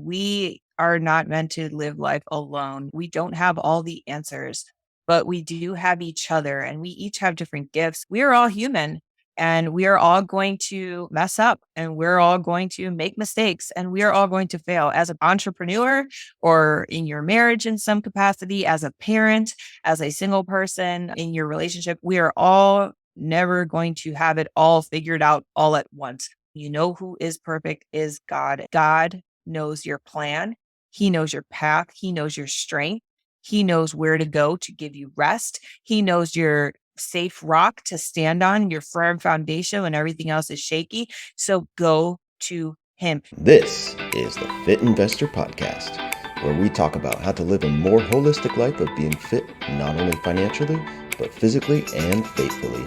we are not meant to live life alone. We don't have all the answers, but we do have each other and we each have different gifts. We are all human and we are all going to mess up and we're all going to make mistakes and we are all going to fail as an entrepreneur or in your marriage in some capacity, as a parent, as a single person in your relationship. We are all never going to have it all figured out all at once. You know who is perfect is God. God knows your plan. He knows your path. He knows your strength. He knows where to go to give you rest. He knows your safe rock to stand on, your firm foundation when everything else is shaky. So go to him. This is the Fit Investor Podcast, where we talk about how to live a more holistic life of being fit, not only financially, but physically and faithfully.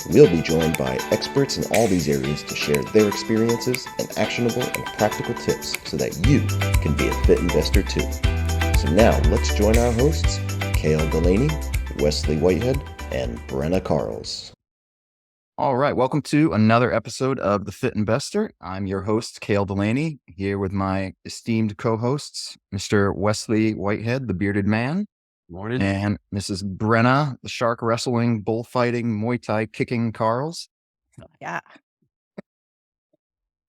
We'll be joined by experts in all these areas to share their experiences and actionable and practical tips so that you can be a fit investor too. So now let's join our hosts, Cale Delaney, Wesley Whitehead, and Brenna Carls. All right, welcome to another episode of The Fit Investor. I'm your host, Cale Delaney, here with my esteemed co-hosts, Mr. Wesley Whitehead, the bearded man. Morning. And Mrs. Brenna, the shark wrestling, bullfighting, Muay Thai kicking Carls. Yeah.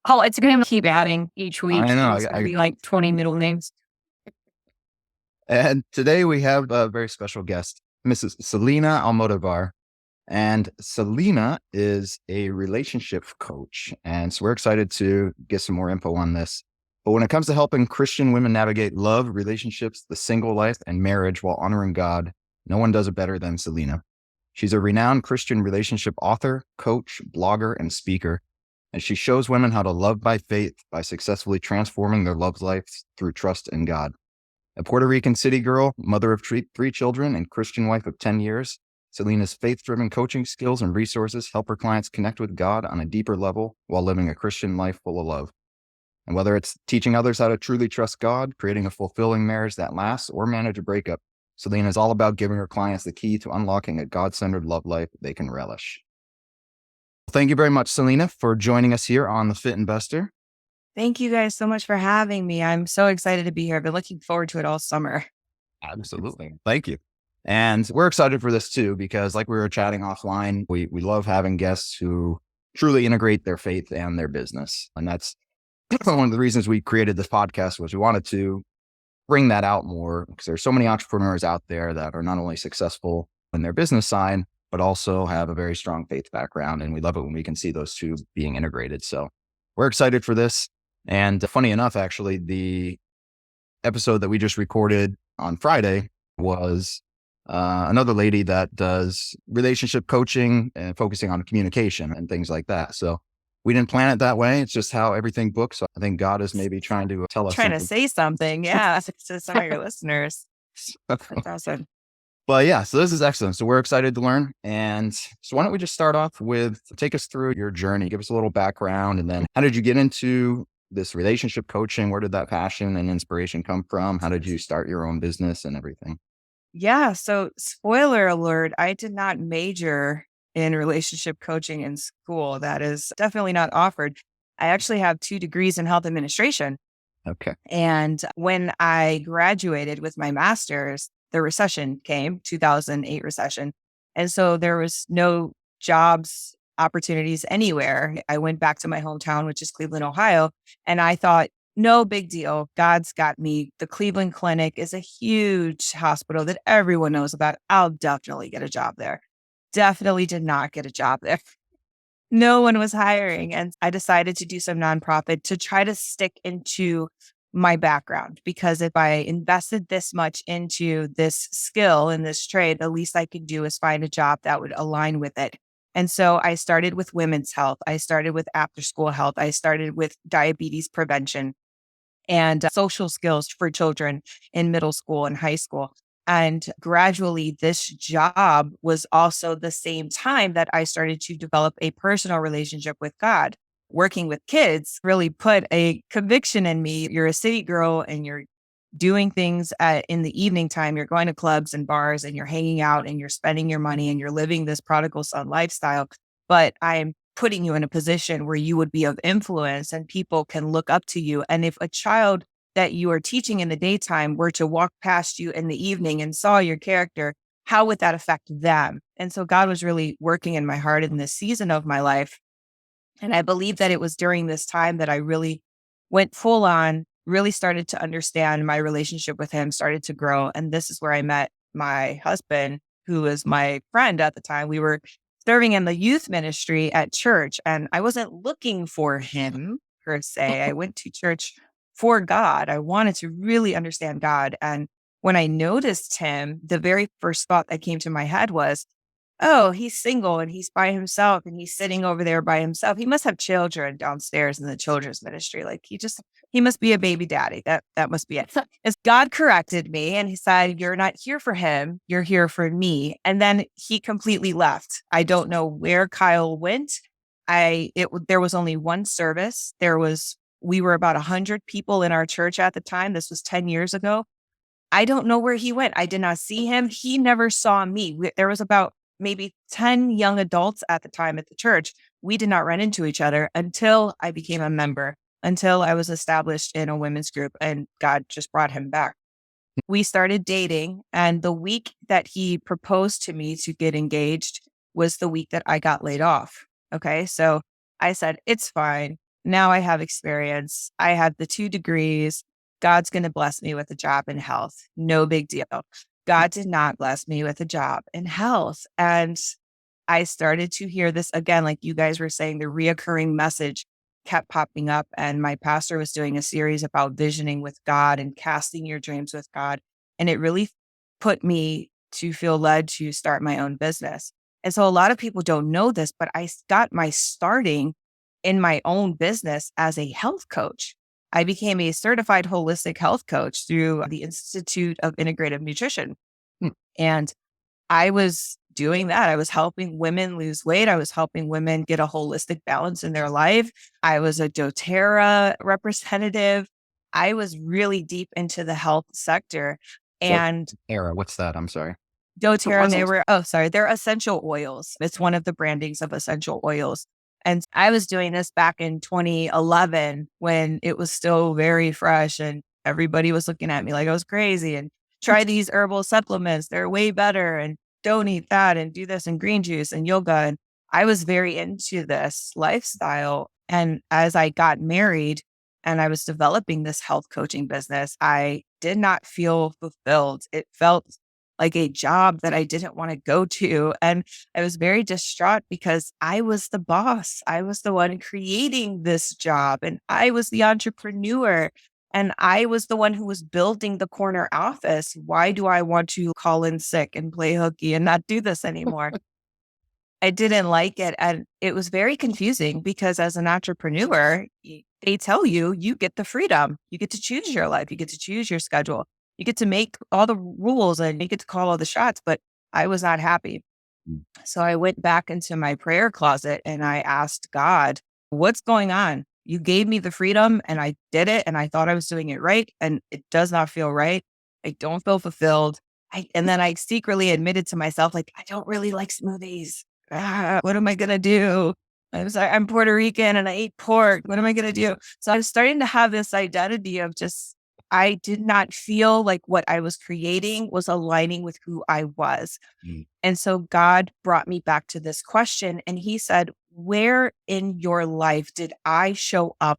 Oh, it's going to keep adding each week. I know. It's going to be like 20 middle names. And today we have a very special guest, Mrs. Selina Almodovar. And Selina is a relationship coach. And so we're excited to get some more info on this. But when it comes to helping Christian women navigate love, relationships, the single life, and marriage while honoring God, no one does it better than Selina. She's a renowned Christian relationship author, coach, blogger, and speaker. And she shows women how to love by faith by successfully transforming their love lives through trust in God. A Puerto Rican city girl, mother of three children, and Christian wife of 10 years, Selina's faith-driven coaching skills and resources help her clients connect with God on a deeper level while living a Christian life full of love. And whether it's teaching others how to truly trust God, creating a fulfilling marriage that lasts, or manage a breakup, Selina is all about giving her clients the key to unlocking a God-centered love life they can relish. Thank you very much, Selina, for joining us here on The Fit Investor. Thank you guys so much for having me. I'm so excited to be here. I've been looking forward to it all summer. Absolutely. Thank you. And we're excited for this too, because like we were chatting offline, we love having guests who truly integrate their faith and their business. And that's one of the reasons we created this podcast, was we wanted to bring that out more, because there's so many entrepreneurs out there that are not only successful in their business side, but also have a very strong faith background. And we love it when we can see those two being integrated. So we're excited for this. And funny enough, actually, the episode that we just recorded on Friday was another lady that does relationship coaching and focusing on communication and things like that. So we didn't plan it that way. It's just how everything books. So I think God is maybe trying to tell us Trying something. to say something. Yeah. To some of your listeners. That's awesome. But yeah, so this is excellent. So we're excited to learn. And so why don't we just start off with, take us through your journey, give us a little background, and then how did you get into this relationship coaching? Where did that passion and inspiration come from? How did you start your own business and everything? Yeah. So spoiler alert, I did not major in relationship coaching in school. That is definitely not offered. I actually have 2 degrees in health administration. Okay. And when I graduated with my master's, the recession came, 2008 recession. And so there was no jobs opportunities anywhere. I went back to my hometown, which is Cleveland, Ohio. And I thought, no big deal. God's got me. The Cleveland Clinic is a huge hospital that everyone knows about. I'll definitely get a job there. Definitely did not get a job there. No one was hiring. And I decided to do some nonprofit to try to stick into my background, because if I invested this much into this skill and this trade, the least I could do is find a job that would align with it. And so I started with women's health. I started with after school health. I started with diabetes prevention and social skills for children in middle school and high school. And gradually, this job was also the same time that I started to develop a personal relationship with God. Working with kids really put a conviction in me. You're a city girl and you're doing things in the evening time. You're going to clubs and bars and you're hanging out and you're spending your money and you're living this prodigal son lifestyle. But I'm putting you in a position where you would be of influence and people can look up to you. And if a child that you are teaching in the daytime were to walk past you in the evening and saw your character, how would that affect them? And so God was really working in my heart in this season of my life. And I believe that it was during this time that I really went full on, really started to understand my relationship with him, started to grow. And this is where I met my husband, who was my friend at the time. We were serving in the youth ministry at church, and I wasn't looking for him per se. I went to church for God. I wanted to really understand God. And when I noticed him, the very first thought that came to my head was, oh, he's single and he's by himself and he's sitting over there by himself. He must have children downstairs in the children's ministry. Like he must be a baby daddy. That must be it. So as God corrected me and he said, you're not here for him. You're here for me. And then he completely left. I don't know where Kyle went. There was only one service. We were about 100 people in our church at the time. This was 10 years ago. I don't know where he went. I did not see him. He never saw me. There was about maybe 10 young adults at the time at the church. We did not run into each other until I became a member, until I was established in a women's group, and God just brought him back. We started dating, and the week that he proposed to me to get engaged was the week that I got laid off. Okay. So I said, it's fine. Now I have experience. I have the 2 degrees. God's going to bless me with a job in health. No big deal. God did not bless me with a job in health. And I started to hear this again, like you guys were saying, the reoccurring message kept popping up. And my pastor was doing a series about visioning with God and casting your dreams with God. And it really put me to feel led to start my own business. And so a lot of people don't know this, but I got my starting in my own business as a health coach. I became a certified holistic health coach through the Institute of Integrative Nutrition. And I was doing that. I was helping women lose weight. I was helping women get a holistic balance in their life. I was a doTERRA representative. I was really deep into the health sector. And Era, what's that? I'm sorry. doTERRA, they're essential oils. It's one of the brandings of essential oils. And I was doing this back in 2011 when it was still very fresh and everybody was looking at me like I was crazy and try these herbal supplements. They're way better, and don't eat that and do this and green juice and yoga. And I was very into this lifestyle. And as I got married and I was developing this health coaching business, I did not feel fulfilled. It felt like a job that I didn't want to go to. And I was very distraught because I was the boss. I was the one creating this job and I was the entrepreneur and I was the one who was building the corner office. Why do I want to call in sick and play hooky and not do this anymore? I didn't like it. And it was very confusing because as an entrepreneur, they tell you, you get the freedom. You get to choose your life. You get to choose your schedule. You get to make all the rules and you get to call all the shots, but I was not happy. So I went back into my prayer closet and I asked God, what's going on? You gave me the freedom and I did it and I thought I was doing it right. And it does not feel right. I don't feel fulfilled. And then I secretly admitted to myself, like, I don't really like smoothies. What am I going to do? I'm Puerto Rican and I eat pork. What am I going to do? So I was starting to have this identity of just, I did not feel like what I was creating was aligning with who I was. And so God brought me back to this question and he said, where in your life did I show up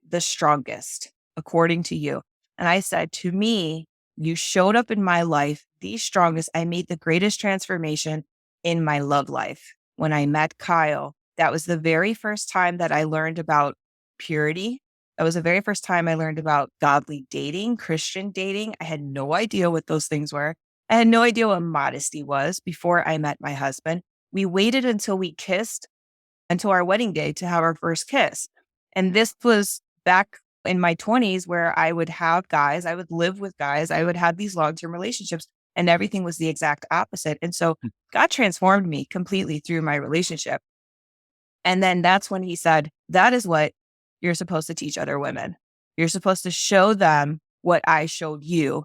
the strongest according to you? And I said, to me, you showed up in my life the strongest. I made the greatest transformation in my love life. When I met Kyle, that was the very first time that I learned about purity. That was the very first time I learned about godly dating, Christian dating. I had no idea what those things were. I had no idea what modesty was before I met my husband. We waited until we kissed, until our wedding day to have our first kiss. And this was back in my 20s where I would have guys, I would live with guys, I would have these long-term relationships, and everything was the exact opposite. And so God transformed me completely through my relationship. And then that's when he said, that is what you're supposed to teach other women. You're supposed to show them what I showed you.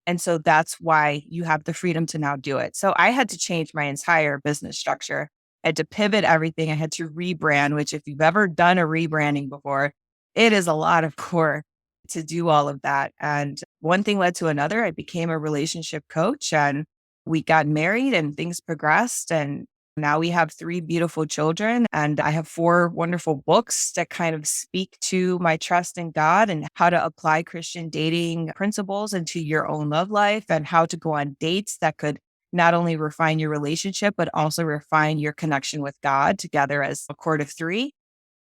And so that's why you have the freedom to now do it. So I had to change my entire business structure. I had to pivot everything. I had to rebrand, which if you've ever done a rebranding before, it is a lot of core. to do all of that. And one thing led to another. I became a relationship coach and we got married and things progressed. And now we have three beautiful children. And I have four wonderful books that kind of speak to my trust in God and how to apply Christian dating principles into your own love life and how to go on dates that could not only refine your relationship, but also refine your connection with God together as a cord of three.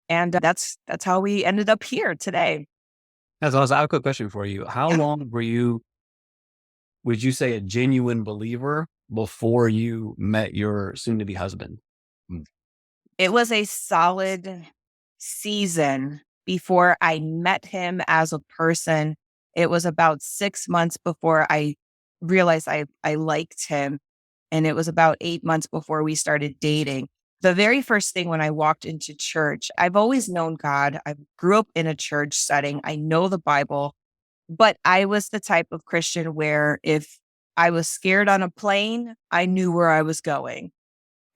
And that's how we ended up here today. As I have a quick question for you. How long would you say, a genuine believer before you met your soon-to-be husband? It was a solid season before I met him as a person. It was about 6 months before I realized I liked him. And it was about 8 months before we started dating. The very first thing when I walked into church, I've always known God. I grew up in a church setting. I know the Bible, but I was the type of Christian where if I was scared on a plane, I knew where I was going.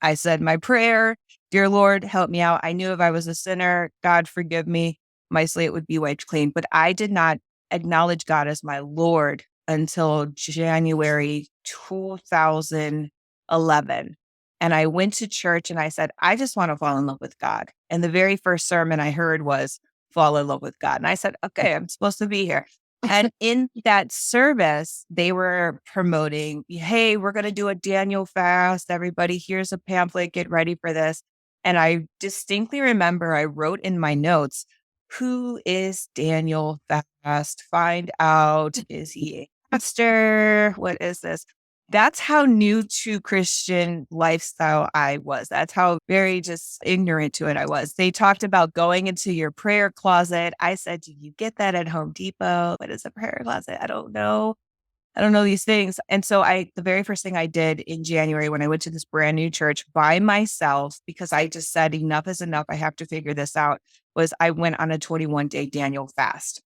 I said my prayer, dear Lord, help me out. I knew if I was a sinner, God forgive me, my slate would be wiped clean. But I did not acknowledge God as my Lord until January 2011. And I went to church and I said, I just want to fall in love with God. And the very first sermon I heard was fall in love with God. And I said, okay, I'm supposed to be here. And in that service, they were promoting, hey, we're going to do a Daniel fast. Everybody, here's a pamphlet. Get ready for this. And I distinctly remember I wrote in my notes, who is Daniel fast? Find out. Is he a pastor? What is this? That's how new to Christian lifestyle I was. That's how very just ignorant to it I was. They talked about going into your prayer closet. I said, do you get that at Home Depot? What is a prayer closet? I don't know. I don't know these things. And so the very first thing I did in January when I went to this brand new church by myself, because I just said enough is enough, I have to figure this out, was I went on a 21-day Daniel fast.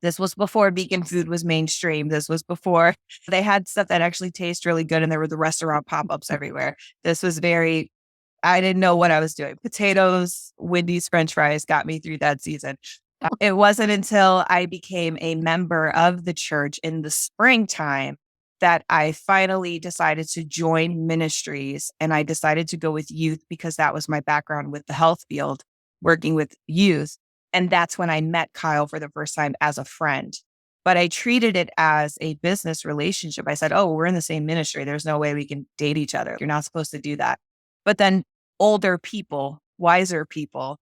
This was before vegan food was mainstream. This was before they had stuff that actually tastes really good and there were the restaurant pop-ups everywhere. This was I didn't know what I was doing. Potatoes, Wendy's, French fries got me through that season. It wasn't until I became a member of the church in the springtime that I finally decided to join ministries. And I decided to go with youth because that was my background with the health field, working with youth. And that's when I met Kyle for the first time as a friend. But I treated it as a business relationship. I said, oh, we're in the same ministry. There's no way we can date each other. You're not supposed to do that. But then older people, wiser people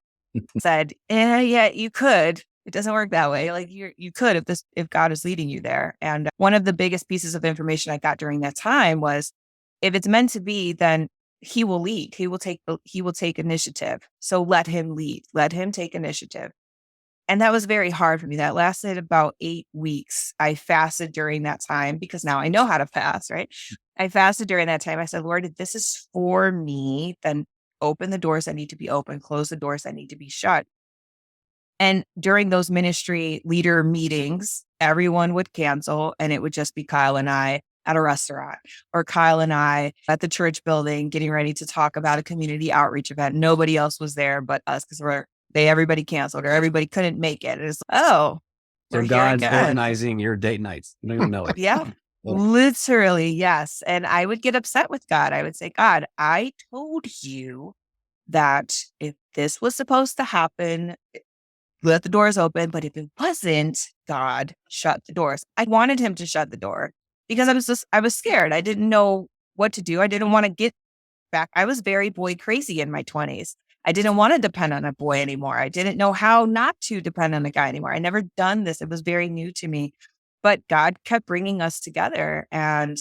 said, yeah, you could. It doesn't work that way. Like you could if God is leading you there. And one of the biggest pieces of information I got during that time was, if it's meant to be, then he will lead. He will take initiative. So let him lead. Let him take initiative. And that was very hard for me. That lasted about 8 weeks. I fasted during that time because now I know how to fast, right? I fasted during that time. I said, Lord, if this is for me, then open the doors that need to be open, close the doors that need to be shut. And during those ministry leader meetings, everyone would cancel and it would just be Kyle and I at a restaurant or Kyle and I at the church building getting ready to talk about a community outreach event. Nobody else was there but us because everybody canceled or everybody couldn't make it. It's So we're here God's again. organizing your date nights. You don't even know it. Yeah, literally, yes. And I would get upset with God. I would say, God, I told you that if this was supposed to happen, let the doors open. But if it wasn't, God, shut the doors. I wanted him to shut the door because I was scared. I didn't know what to do. I didn't want to get back. I was very boy crazy in my 20s. I didn't want to depend on a boy anymore. I didn't know how not to depend on a guy anymore. I never done this. It was very new to me, but God kept bringing us together. And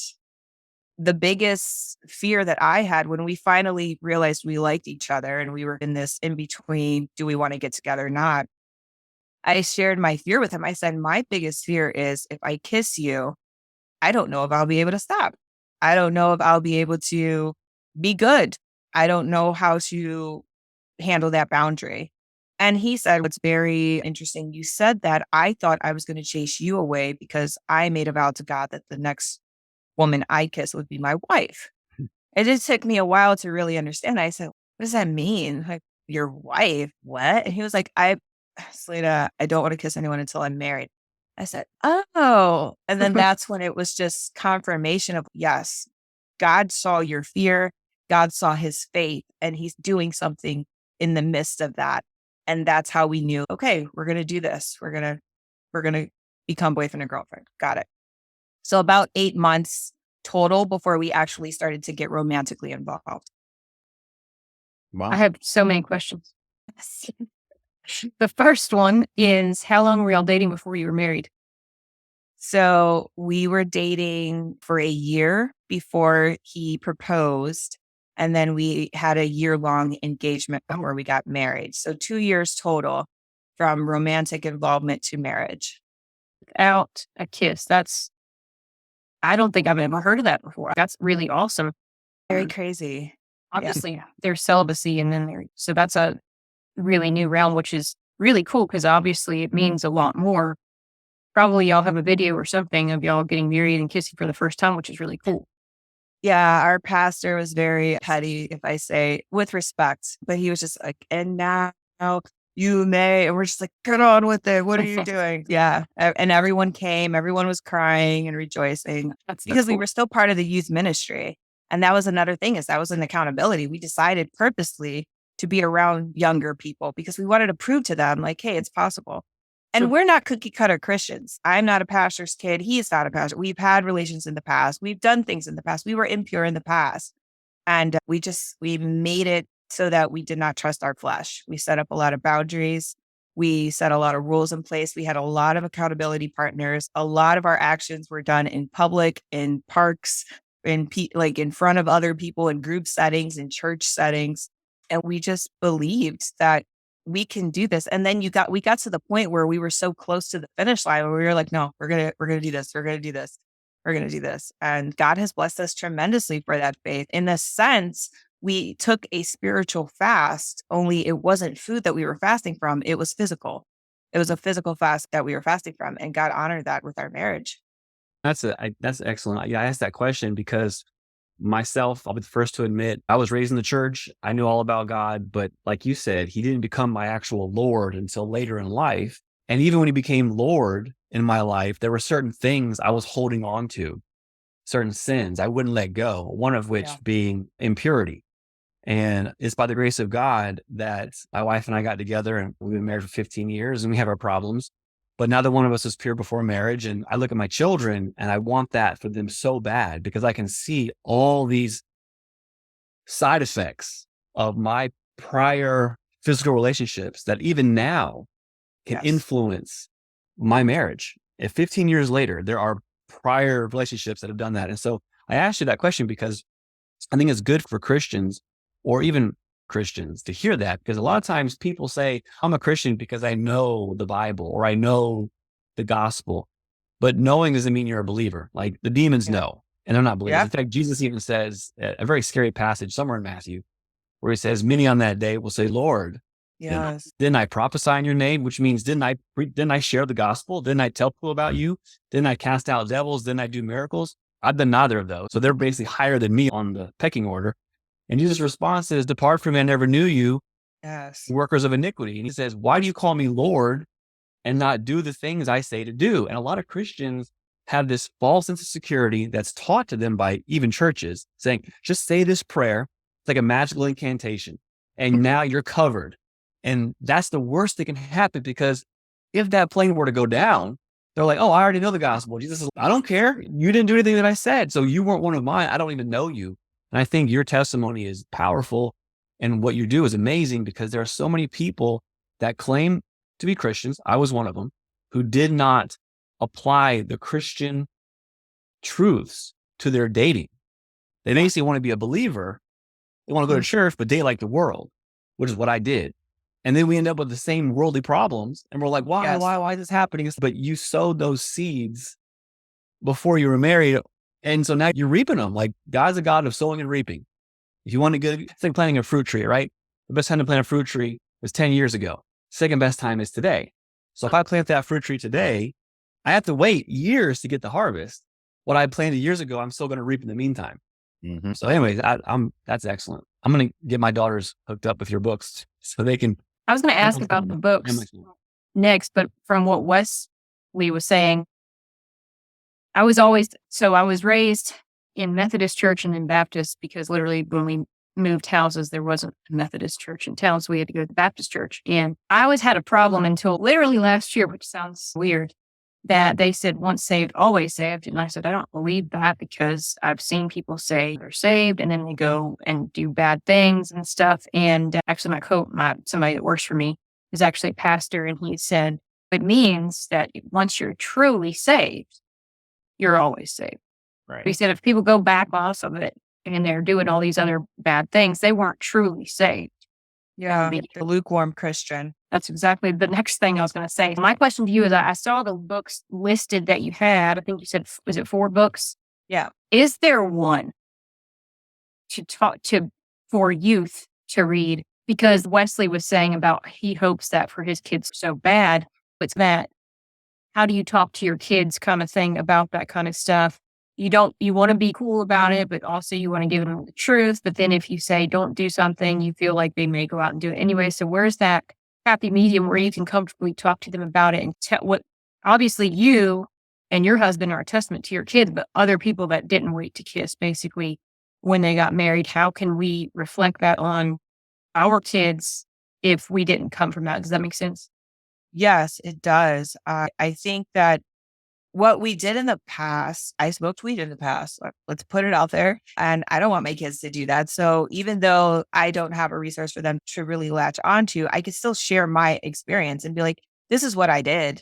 the biggest fear that I had when we finally realized we liked each other and we were in this in between, do we want to get together or not? I shared my fear with him. I said, my biggest fear is if I kiss you, I don't know if I'll be able to stop. I don't know if I'll be able to be good. I don't know how to handle that boundary. And he said, what's very interesting, you said that I thought I was going to chase you away because I made a vow to God that the next woman I kiss would be my wife. It just took me a while to really understand. I said, what does that mean? Like, your wife? What? And he was like, Selena, I don't want to kiss anyone until I'm married. I said, oh. And then that's when it was just confirmation of, yes, God saw your fear. God saw his faith, and he's doing something in the midst of that. And that's how we knew, okay, we're going to do this. We're going to become boyfriend and girlfriend. Got it. So about 8 months total before we actually started to get romantically involved. Wow. I have so many questions. The first one is, how long were y'all dating before you were married? So we were dating for a year before he proposed. And then we had a year-long engagement before we got married. So 2 years total from romantic involvement to marriage. Without a kiss. I don't think I've ever heard of that before. That's really awesome. Very crazy. Obviously, there's celibacy, and then so that's a really new realm, which is really cool because obviously it means a lot more. Probably y'all have a video or something of y'all getting married and kissing for the first time, which is really cool. Yeah, our pastor was very petty, if I say, with respect, but he was just like, and now you may, and we're just like, get on with it. What are you doing? Yeah. And everyone came, everyone was crying and rejoicing That's because we cool. were still part of the youth ministry. And that was another thing, is that was an accountability. We decided purposely to be around younger people because we wanted to prove to them, like, hey, it's possible. And we're not cookie cutter Christians. I'm not a pastor's kid. He's not a pastor. We've had relations in the past. We've done things in the past. We were impure in the past. And we made it so that we did not trust our flesh. We set up a lot of boundaries. We set a lot of rules in place. We had a lot of accountability partners. A lot of our actions were done in public, in parks, like in front of other people, in group settings, in church settings. And we just believed that we can do this. And then we got to the point where we were so close to the finish line where we were like, no, we're going to do this. We're going to do this. We're going to do this. And God has blessed us tremendously for that faith. In a sense, we took a spiritual fast, only it wasn't food that we were fasting from. It was physical. It was a physical fast that we were fasting from. And God honored that with our marriage. That's excellent. Yeah, I asked that question because myself, I'll be the first to admit, I was raised in the church. I knew all about God, but like you said, he didn't become my actual Lord until later in life. And even when he became Lord in my life, there were certain things I was holding on to, certain sins I wouldn't let go, one of which being impurity. And it's by the grace of God that my wife and I got together, and we've been married for 15 years and we have our problems. But neither one of us is pure before marriage. And I look at my children and I want that for them so bad because I can see all these side effects of my prior physical relationships that even now can influence my marriage. If 15 years later, there are prior relationships that have done that. And so I asked you that question because I think it's good for Christians or even Christians to hear that, because a lot of times people say, I'm a Christian because I know the Bible or I know the gospel, but knowing doesn't mean you're a believer. Like the demons know, and they're not believers. In fact, Jesus even says a very scary passage somewhere in Matthew where he says, many on that day will say, Lord, didn't I prophesy in your name? Which means, didn't I share the gospel? Didn't I tell people about you? Didn't I cast out devils? Didn't I do miracles? I've done neither of those. So they're basically higher than me on the pecking order. And Jesus' response is, depart from me, I never knew you, workers of iniquity. And he says, why do you call me Lord and not do the things I say to do? And a lot of Christians have this false sense of security that's taught to them by even churches, saying, just say this prayer. It's like a magical incantation. And now you're covered. And that's the worst that can happen, because if that plane were to go down, they're like, oh, I already know the gospel. Jesus says, I don't care. You didn't do anything that I said. So you weren't one of mine. I don't even know you. And I think your testimony is powerful. And what you do is amazing, because there are so many people that claim to be Christians. I was one of them, who did not apply the Christian truths to their dating. They basically want to be a believer. They want to go to church, but they like the world, which is what I did. And then we end up with the same worldly problems. And we're like, why is this happening? But you sowed those seeds before you were married. And so now you're reaping them. Like, God's a God of sowing and reaping. If you want to get, it's like planting a fruit tree, right? The best time to plant a fruit tree was 10 years ago. Second best time is today. So if I plant that fruit tree today, I have to wait years to get the harvest. What I planted years ago, I'm still going to reap in the meantime. Mm-hmm. So anyways, that's excellent. I'm going to get my daughters hooked up with your books so they can. I was going to ask about the books. next. But from what Wesley was saying, I was raised in Methodist church and in Baptist because literally when we moved houses, there wasn't a Methodist church in town. So we had to go to the Baptist church. And I always had a problem until literally last year, which sounds weird, that they said once saved, always saved. And I said, I don't believe that because I've seen people say they're saved and then they go and do bad things and stuff. And actually somebody that works for me is actually a pastor. And he said, it means that once you're truly saved, you're always saved. Right. He said, if people go back off of it and they're doing all these other bad things, they weren't truly saved. Yeah. The lukewarm Christian. That's exactly the next thing I was going to say. My question to you is I saw the books listed that you had. I think you said, was it 4 books? Yeah. Is there one for youth to read? Because Wesley was saying about he hopes that for his kids so bad, it's that how do you talk to your kids kind of thing about that kind of stuff? You want to be cool about it, but also you want to give them the truth. But then if you say don't do something, you feel like they may go out and do it anyway. So where's that happy medium where you can comfortably talk to them about it and obviously you and your husband are a testament to your kids, but other people that didn't wait to kiss basically when they got married, how can we reflect that on our kids if we didn't come from that? Does that make sense? Yes, it does. I think that what we did in the past, I smoked weed in the past. Let's put it out there. And I don't want my kids to do that. So even though I don't have a resource for them to really latch onto, I could still share my experience and be like, this is what I did.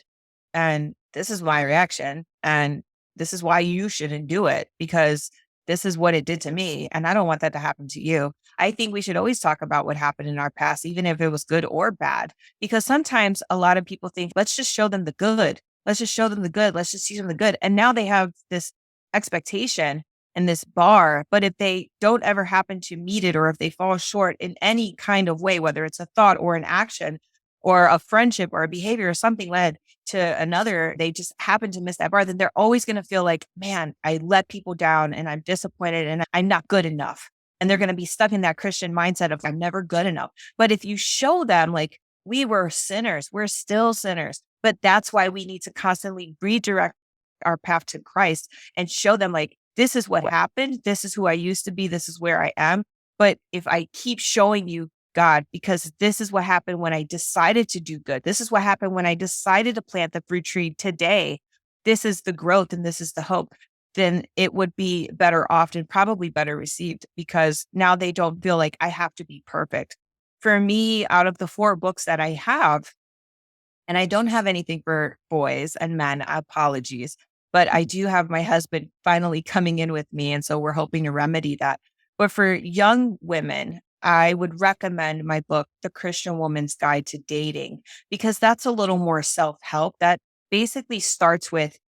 And this is my reaction. And this is why you shouldn't do it because this is what it did to me. And I don't want that to happen to you. I think we should always talk about what happened in our past, even if it was good or bad, because sometimes a lot of people think, let's just show them the good. Let's just show them the good. Let's just teach them the good. And now they have this expectation and this bar. But if they don't ever happen to meet it, or if they fall short in any kind of way, whether it's a thought or an action or a friendship or a behavior or something led to another, they just happen to miss that bar, then they're always going to feel like, man, I let people down and I'm disappointed and I'm not good enough. And they're going to be stuck in that Christian mindset of I'm never good enough. But if you show them like we were sinners, we're still sinners, but that's why we need to constantly redirect our path to Christ and show them like, this is what happened. This is who I used to be. This is where I am. But if I keep showing you God, because this is what happened when I decided to do good. This is what happened when I decided to plant the fruit tree today. This is the growth and this is the hope. Then it would be better off and probably better received because now they don't feel like I have to be perfect. For me, out of the 4 books that I have, and I don't have anything for boys and men, apologies, but I do have my husband finally coming in with me. And so we're hoping to remedy that. But for young women, I would recommend my book, The Christian Woman's Guide to Dating, because that's a little more self-help. That basically starts with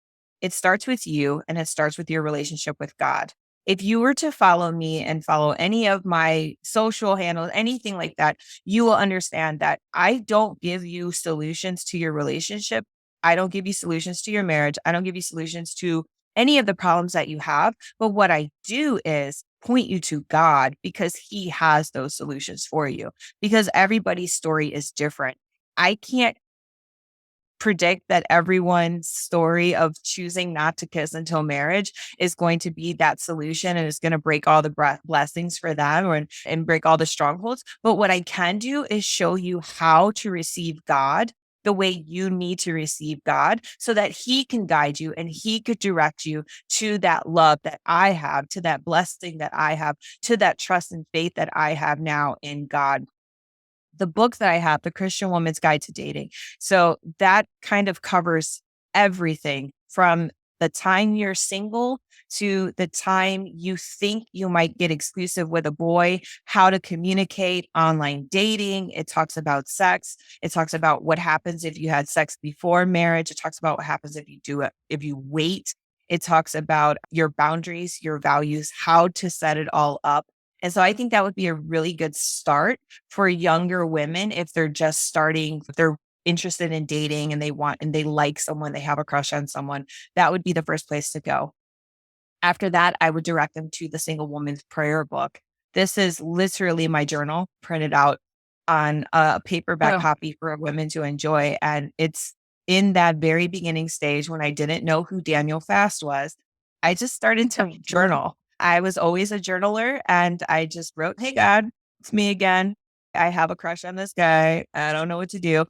you and it starts with your relationship with God. If you were to follow me and follow any of my social handles, anything like that, you will understand that I don't give you solutions to your relationship. I don't give you solutions to your marriage. I don't give you solutions to any of the problems that you have. But what I do is point you to God because he has those solutions for you because everybody's story is different. I can't predict that everyone's story of choosing not to kiss until marriage is going to be that solution and it's going to break all the blessings for them and break all the strongholds. But what I can do is show you how to receive God the way you need to receive God so that he can guide you and he could direct you to that love that I have, to that blessing that I have, to that trust and faith that I have now in God. The book that I have, The Christian Woman's Guide to Dating. So that kind of covers everything from the time you're single to the time you think you might get exclusive with a boy, how to communicate, online dating. It talks about sex. It talks about what happens if you had sex before marriage. It talks about what happens if you do it, if you wait. It talks about your boundaries, your values, how to set it all up. And so I think that would be a really good start for younger women if they're just starting, if they're interested in dating and they like someone, they have a crush on someone. That would be the first place to go. After that, I would direct them to the Single Woman's Prayer book. This is literally my journal printed out on a paperback Wow. copy for women to enjoy. And it's in that very beginning stage when I didn't know who Daniel Fast was. I just started to journal. I was always a journaler and I just wrote, "Hey, God, it's me again. I have a crush on this guy. I don't know what to do."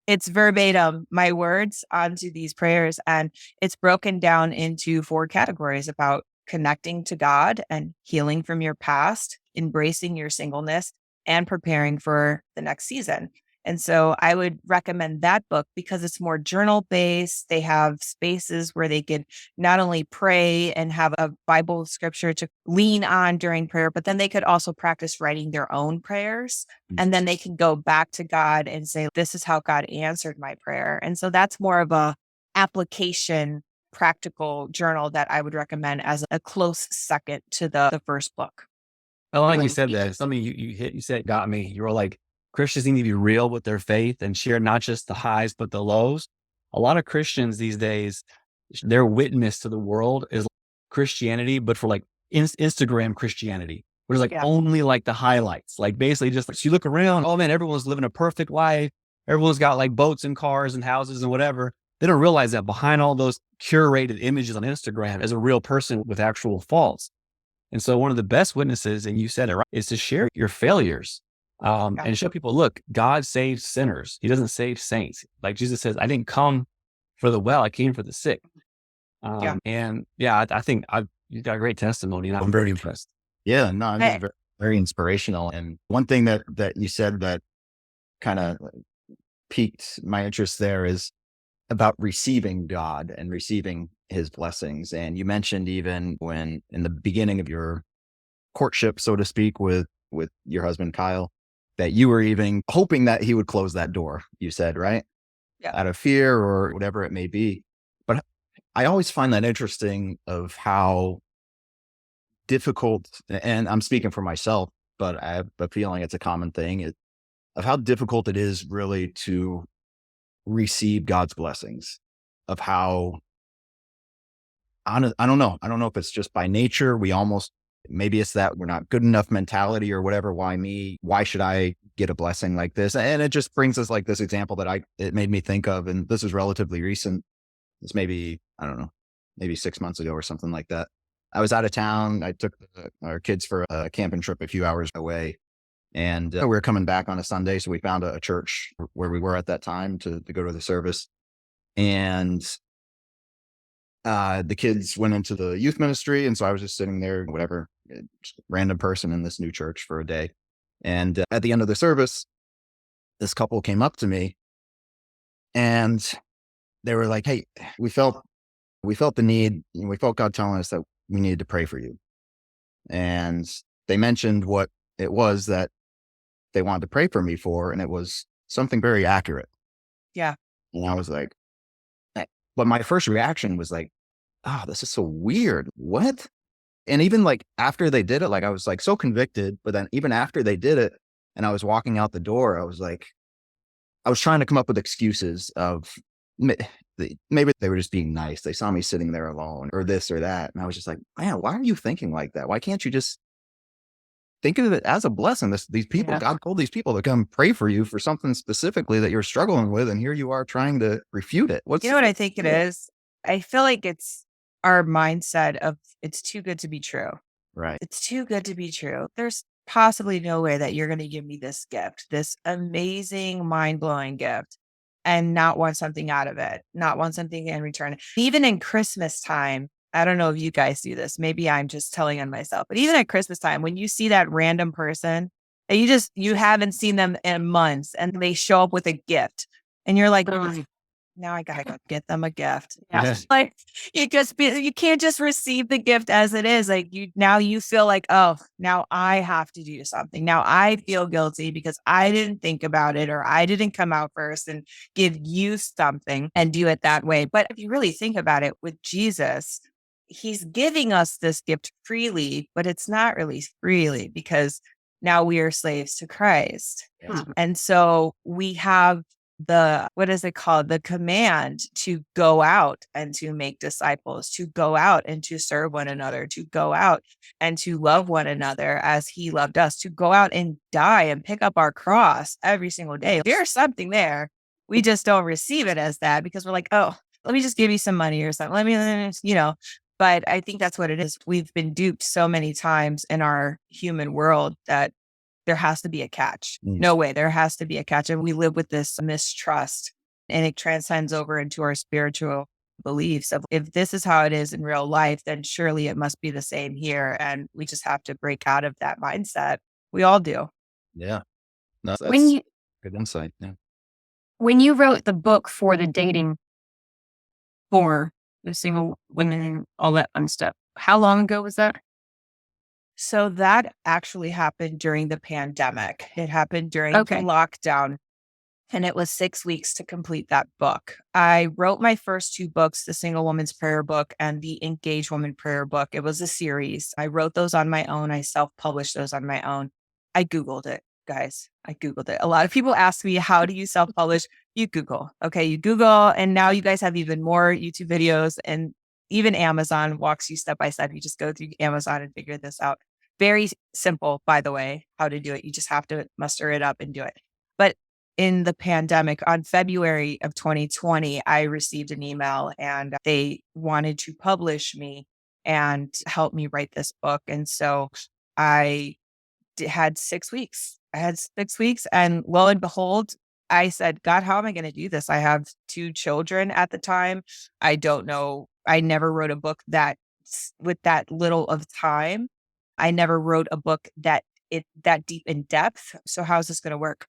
It's verbatim, my words onto these prayers. And it's broken down into 4 categories about connecting to God and healing from your past, embracing your singleness, and preparing for the next season. And so I would recommend that book because it's more journal based. They have spaces where they could not only pray and have a Bible scripture to lean on during prayer, but then they could also practice writing their own prayers. And then they can go back to God and say, "This is how God answered my prayer." And so that's more of a application practical journal that I would recommend as a close second to the first book. I like you said that. Something you said got me. You were like, Christians need to be real with their faith and share not just the highs, but the lows. A lot of Christians these days, their witness to the world is Christianity, but for like Instagram Christianity, where it's like Yeah. only like the highlights. Like basically just like, so you look around, oh man, everyone's living a perfect life. Everyone's got like boats and cars and houses and whatever. They don't realize that behind all those curated images on Instagram is a real person with actual faults. And so one of the best witnesses, and you said it right, is to share your failures Yeah. and show people, look, God saves sinners. He doesn't save saints. Like Jesus says, I didn't come for the well, I came for the sick. Yeah. And yeah, I think you got a great testimony and I'm very impressed. Yeah, no, this is I- very, very inspirational. And one thing that you said that kind of piqued my interest there is about receiving God and receiving his blessings. And you mentioned even when in the beginning of your courtship, so to speak, with your husband, Kyle, that you were even hoping that he would close that door, you said, right? Yeah. Out of fear or whatever it may be. But I always find that interesting of how difficult, and I'm speaking for myself, but I have a feeling it's a common thing, of how difficult it is really to receive God's blessings, of how I don't know. I don't know if it's just by nature. We almost, maybe it's that we're not good enough mentality or whatever. Why me? Why should I get a blessing like this? And it just brings us like this example that it made me think of. And this is relatively recent. It's maybe, I don't know, maybe 6 months ago or something like that. I was out of town. I took our kids for a camping trip a few hours away. And we were coming back on a Sunday. So we found a church where we were at that time to go to the service. And the kids went into the youth ministry. And so I was just sitting there, whatever, just random person in this new church for a day. And at the end of the service, this couple came up to me and they were like, "Hey, we felt the need, we felt God telling us that we needed to pray for you." And they mentioned what it was that they wanted to pray for me for. And it was something very accurate. Yeah. And I was like, but my first reaction was like, "Oh, this is so weird. What?" And even like after they did it, like I was like so convicted, but then even after they did it and I was walking out the door, I was like, I was trying to come up with excuses of maybe they were just being nice. They saw me sitting there alone or this or that. And I was just like, man, why are you thinking like that? Why can't you just think of it as a blessing? These people, Yeah. God told these people to come pray for you for something specifically that you're struggling with. And here you are trying to refute it. You know what I think it is? I feel like it's our mindset of it's too good to be true. Right. It's too good to be true. There's possibly no way that you're going to give me this gift, this amazing, mind blowing gift, and not want something out of it, not want something in return. Even in Christmas time, I don't know if you guys do this. Maybe I'm just telling on myself, but even at Christmas time, when you see that random person that you haven't seen them in months and they show up with a gift and you're like, now I gotta go get them a gift. Yeah. Like you can't just receive the gift as it is. Like you feel like, oh, now I have to do something. Now I feel guilty because I didn't think about it or I didn't come out first and give you something and do it that way. But if you really think about it with Jesus, he's giving us this gift freely, but it's not really freely because now we are slaves to Christ. Yeah. And so we have what is it called? The command to go out and to make disciples, to go out and to serve one another, to go out and to love one another as he loved us, to go out and die and pick up our cross every single day. There's something there. We just don't receive it as that because we're like, oh, let me just give you some money or something. Let me, but I think that's what it is. We've been duped so many times in our human world that there has to be a catch. No way. There has to be a catch. And we live with this mistrust and it transcends over into our spiritual beliefs of if this is how it is in real life, then surely it must be the same here. And we just have to break out of that mindset. We all do. Yeah. No, When that's you good insight. Yeah. when you wrote the book for the dating for the single women and all that fun stuff, how long ago was that? So that actually happened during the pandemic. It happened during the Okay. lockdown. And it was 6 weeks to complete that book. I wrote my first two books, the Single Woman's Prayer Book and the Engaged Woman Prayer Book. It was a series. I wrote those on my own. I self-published those on my own. I Googled it, guys. I Googled it. A lot of people ask me, how do you self-publish? You Google. Okay, you Google. And now you guys have even more YouTube videos and even Amazon walks you step by step. You just go through Amazon and figure this out. Very simple, by the way, how to do it. You just have to muster it up and do it. But in the pandemic, on February of 2020, I received an email and they wanted to publish me and help me write this book. And so I had 6 weeks. I had 6 weeks. And lo and behold, I said, God, how am I going to do this? I have two children at the time. I don't know. I never wrote a book with that little of time. I never wrote a book that deep in depth. So how's this going to work?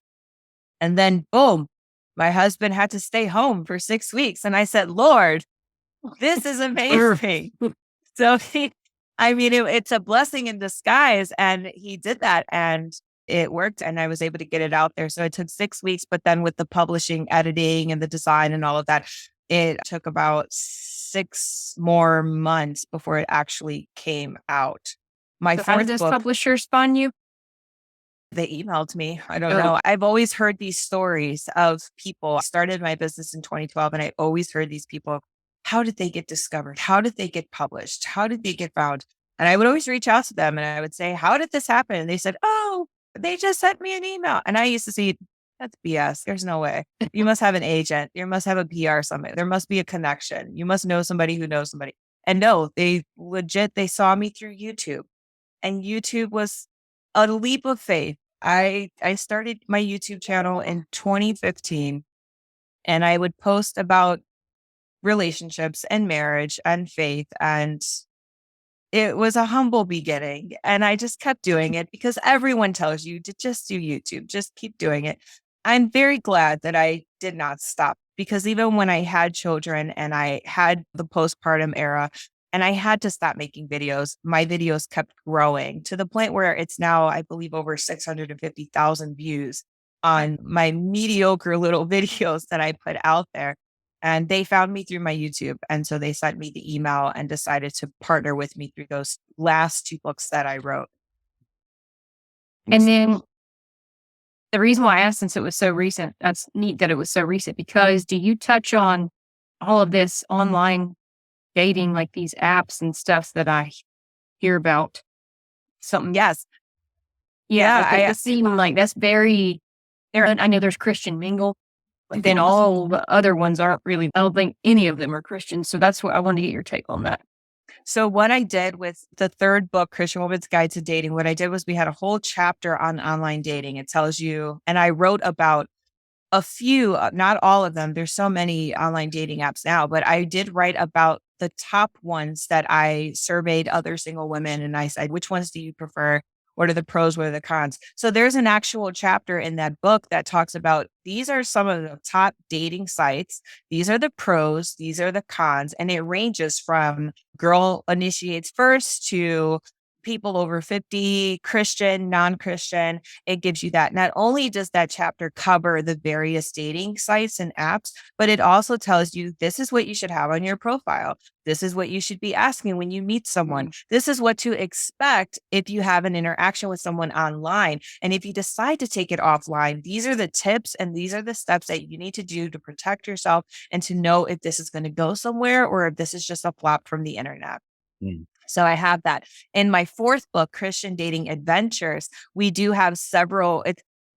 And then boom, my husband had to stay home for 6 weeks. And I said, Lord, this is amazing. So it's a blessing in disguise. And he did that and it worked. And I was able to get it out there. So it took 6 weeks, but then with the publishing, editing and the design and all of that, it took about 6 more months before it actually came out. My So how did fourth this book, publisher spawn you? they emailed me. I don't Oh. know. I've always heard these stories of people. I started my business in 2012 and I always heard these people. How did they get discovered? How did they get published? How did they get found? And I would always reach out to them and I would say, how did this happen? And they said, oh, they just sent me an email. And I used to say, that's BS. There's no way. You must have an agent. You must have a PR something. There must be a connection. You must know somebody who knows somebody. And no, they saw me through YouTube. And YouTube was a leap of faith. I started my YouTube channel in 2015 and I would post about relationships and marriage and faith. And it was a humble beginning. And I just kept doing it because everyone tells you to just do YouTube, just keep doing it. I'm very glad that I did not stop because even when I had children and I had the postpartum era, and I had to stop making videos. My videos kept growing to the point where it's now, I believe, over 650,000 views on my mediocre little videos that I put out there. And they found me through my YouTube. And so they sent me the email and decided to partner with me through those last two books that I wrote. And then the reason why I asked, since it was so recent, that's neat that it was so recent, because do you touch on all of this online dating, like these apps and stuff that I hear about? Something. Yes. Yeah. I seem like that's very there. I know there's Christian Mingle, but then all the other ones aren't really, I don't think any of them are Christian. So that's what I wanted to get your take on that. So what I did with the third book, Christian Woman's Guide to Dating, what I did was we had a whole chapter on online dating. It tells you, and I wrote about a few, not all of them. There's so many online dating apps now, but I did write about the top ones that I surveyed other single women. And I said, which ones do you prefer? What are the pros? What are the cons? So there's an actual chapter in that book that talks about these are some of the top dating sites. These are the pros. These are the cons. And it ranges from girl initiates first to people over 50, Christian, non-Christian. It gives you that. Not only does that chapter cover the various dating sites and apps, but it also tells you this is what you should have on your profile. This is what you should be asking when you meet someone. This is what to expect if you have an interaction with someone online. And if you decide to take it offline, these are the tips and these are the steps that you need to do to protect yourself and to know if this is going to go somewhere or if this is just a flop from the internet. Mm. So I have that. In my fourth book, Christian Dating Adventures, we do have several.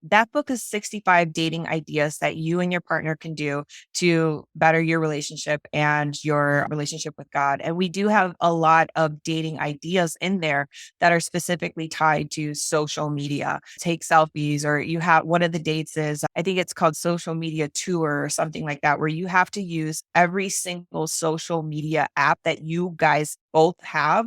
That book is 65 dating ideas that you and your partner can do to better your relationship and your relationship with God. And we do have a lot of dating ideas in there that are specifically tied to social media. Take selfies, or you have one of the dates is, I think it's called social media tour or something like that, where you have to use every single social media app that you guys both have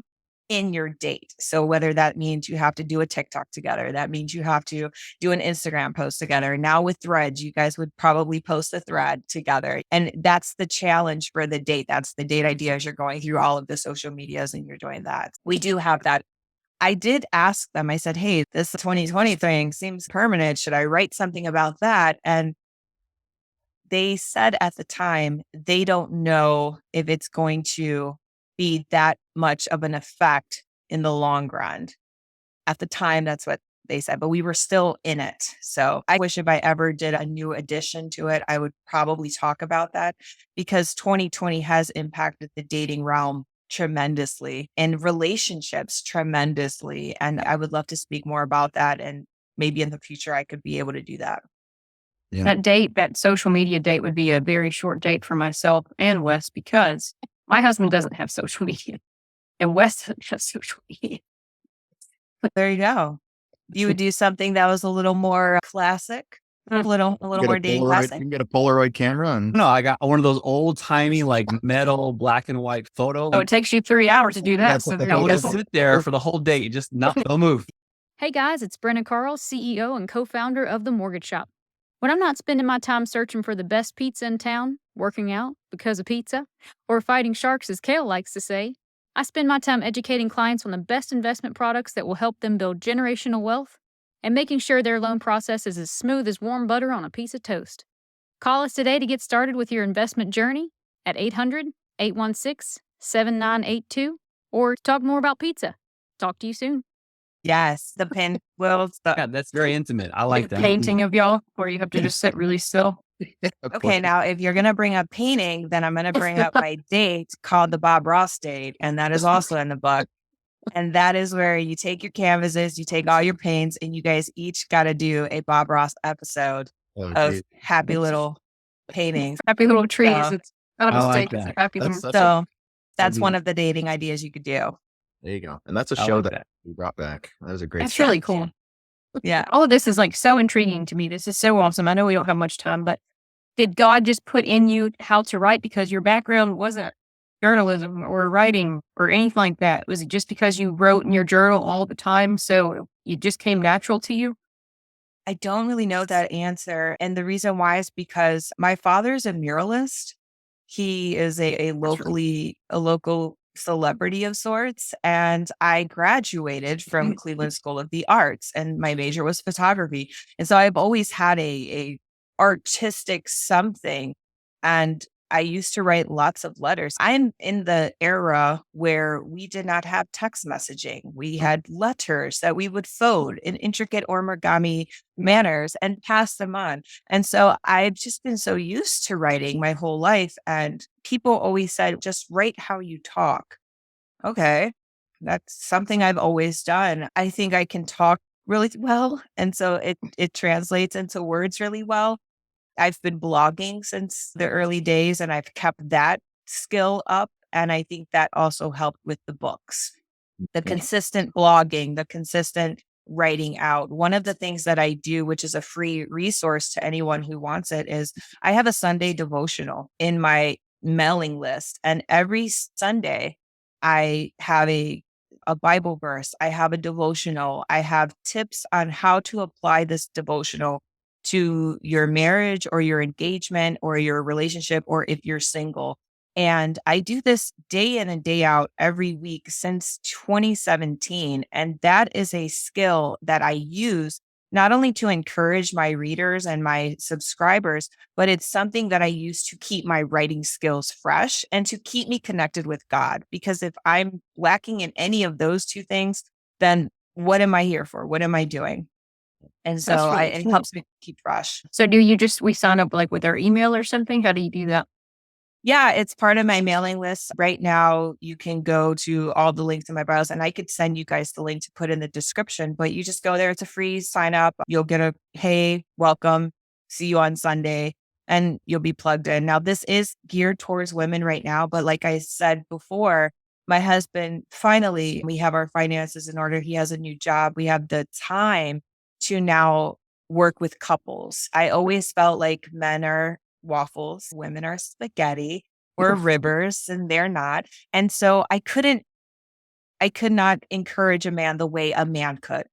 in your date. So whether that means you have to do a TikTok together, that means you have to do an Instagram post together. Now with Threads, you guys would probably post a thread together. And that's the challenge for the date. That's the date idea as you're going through all of the social medias and you're doing that. We do have that. I did ask them, I said, hey, this 2020 thing seems permanent. Should I write something about that? And they said at the time, they don't know if it's going to be that much of an effect in the long run. At the time, that's what they said, but we were still in it. So I wish if I ever did a new addition to it, I would probably talk about that because 2020 has impacted the dating realm tremendously and relationships tremendously. And I would love to speak more about that. And maybe in the future, I could be able to do that. Yeah. That date, that social media date would be a very short date for myself and Wes because my husband doesn't have social media and Wes doesn't have social media. There you go. You would do something that was a little more classic, a little more dating You classic. can get a Polaroid camera and No, I got one of those old timey, like metal black and white photo. So it takes you 3 hours to do that. That's So what the there I you would go. just sit there for the whole day. You just don't move. Hey guys, it's Brenna Carl, CEO and co-founder of The Mortgage Shop. When I'm not spending my time searching for the best pizza in town, working out because of pizza, or fighting sharks as Kale likes to say, I spend my time educating clients on the best investment products that will help them build generational wealth and making sure their loan process is as smooth as warm butter on a piece of toast. Call us today to get started with your investment journey at 800-816-7982 or talk more about pizza. Talk to you soon. Yes, the pinwheels. Yeah, that's very intimate. I like that. Painting of y'all where you have to just sit really still. Okay, now if you're going to bring up painting, then I'm going to bring up my date called the Bob Ross date. And that is also in the book. And that is where you take your canvases, you take all your paints, and you guys each got to do a Bob Ross episode of happy little paintings. Happy little trees. So- It's not a I like mistake. It's a that. happy That's little. such So that's that'd be- one of the dating ideas you could do. there you go. And that's a I show like that that. we brought back. That was a great That's start. really cool. Yeah. All of this is like so intriguing to me. This is so awesome. I know we don't have much time, but did God just put in you how to write because your background wasn't journalism or writing or anything like that? Was it just because you wrote in your journal all the time? So it just came natural to you? I don't really know that answer. And the reason why is because my father's a muralist. He is a local celebrity of sorts. And I graduated from Cleveland School of the Arts and my major was photography. And so I've always had a artistic something. And I used to write lots of letters. I'm in the era where we did not have text messaging. We had letters that we would fold in intricate origami manners and pass them on. And so I've just been so used to writing my whole life. And people always said, just write how you talk. Okay. That's something I've always done. I think I can talk really well. And so it translates into words really well. I've been blogging since the early days and I've kept that skill up. And I think that also helped with the books. The consistent blogging, the consistent writing out. One of the things that I do, which is a free resource to anyone who wants it, is I have a Sunday devotional in my mailing list. And every Sunday, I have a Bible verse, I have a devotional, I have tips on how to apply this devotional to your marriage or your engagement or your relationship, or if you're single. And I do this day in and day out every week since 2017. And that is a skill that I use not only to encourage my readers and my subscribers, but it's something that I use to keep my writing skills fresh and to keep me connected with God. Because if I'm lacking in any of those two things, then what am I here for? What am I doing? And That's so really it cool. helps me keep fresh. So do you just, we sign up like with our email or something? How do you do that? Yeah, it's part of my mailing list. Right now, you can go to all the links in my bios and I could send you guys the link to put in the description, but you just go there. It's a free sign up. You'll get a, hey, welcome, see you on Sunday, and you'll be plugged in. Now, this is geared towards women right now, but like I said before, my husband, finally, we have our finances in order. He has a new job. We have the time to now work with couples. I always felt like men are waffles, women are spaghetti or rivers, and they're not. And so I could not encourage a man the way a man could.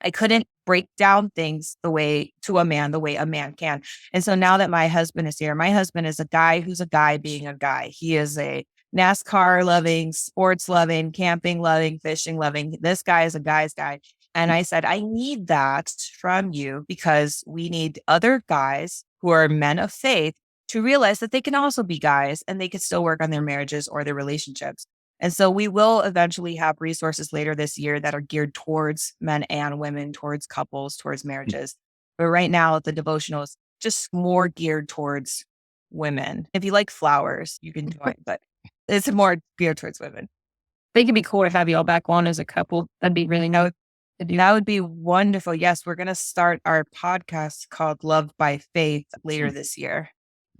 I couldn't break down things the way a man can. And so now that my husband is here, my husband is a guy who's a guy being a guy. He is a NASCAR loving, sports loving, camping loving, fishing loving. This guy is a guy's guy. And I said, I need that from you because we need other guys who are men of faith to realize that they can also be guys and they can still work on their marriages or their relationships. And so we will eventually have resources later this year that are geared towards men and women, towards couples, towards marriages. But right now, the devotional is just more geared towards women. If you like flowers, you can join, but it's more geared towards women. I think it'd be cool to have y'all back on as a couple. That'd be really nice to do. That would be wonderful. Yes, we're going to start our podcast called Love by Faith later this year.